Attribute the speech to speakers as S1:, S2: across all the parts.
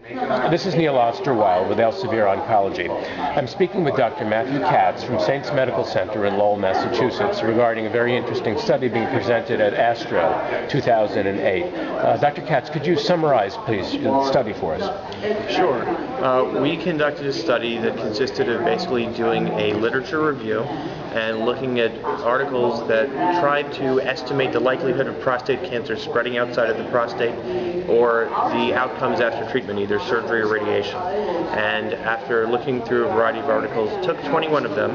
S1: This is Neil Osterweil with Elsevier Oncology. I'm speaking with Dr. Matthew Katz from Saints Medical Center in Lowell, Massachusetts, regarding a very interesting study being presented at ASTRO 2008. Dr. Katz, could you summarize, please, the study for us?
S2: Sure. We conducted a study that consisted of basically doing a literature review and looking at articles that tried to estimate the likelihood of prostate cancer spreading outside of the prostate or the outcomes after treatment, either surgery or radiation. And after looking through a variety of articles, took 21 of them,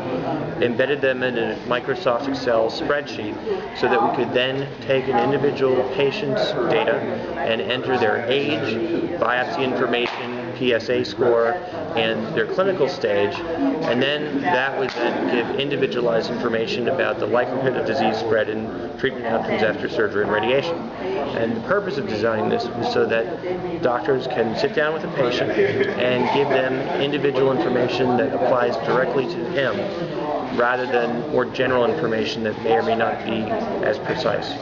S2: embedded them in a Microsoft Excel spreadsheet so that we could then take an individual patient's data and enter their age, biopsy information, PSA score, and their clinical stage, and then that would then give individualized information about the likelihood of disease spread and treatment outcomes after surgery and radiation. And the purpose of designing this was so that doctors can sit down with a patient and give them individual information that applies directly to him, rather than more general information that may or may not be as precise.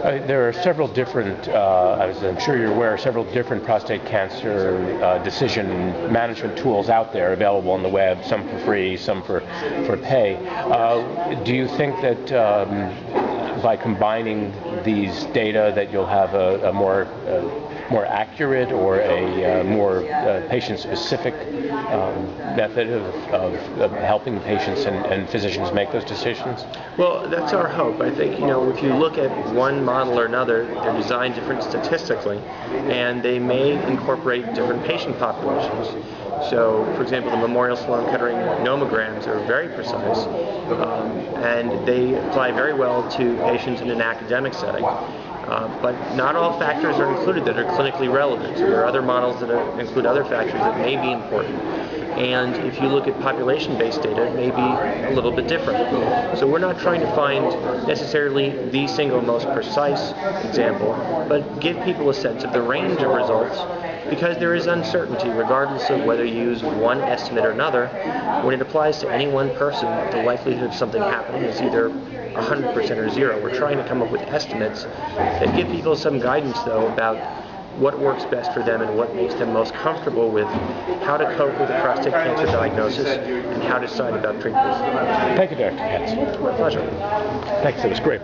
S1: There are several different, as I'm sure you're aware, several different prostate cancer decision management tools out there available on the web, some for free, some for pay. Do you think that by combining these data that you'll have a more accurate or a more patient-specific method of helping patients and physicians make those decisions?
S2: Well, that's our hope. I think, if you look at one model or another, they're designed different statistically, and they may incorporate different patient populations. So, for example, the Memorial Sloan Kettering nomograms are very precise, and they apply very well to patients in an academic setting. But not all factors are included that are clinically relevant. So there are other models that include other factors that may be important. And if you look at population-based data, it may be a little bit different. So we're not trying to find necessarily the single most precise example, but give people a sense of the range of results, because there is uncertainty regardless of whether you use one estimate or another. When it applies to any one person, the likelihood of something happening is either 100% or 0. We're trying to come up with estimates that give people some guidance, though, about what works best for them and what makes them most comfortable with how to cope with a prostate cancer diagnosis and how to decide about treatment.
S1: Thank you, Dr. Katz.
S2: My pleasure.
S1: Thanks, it was great.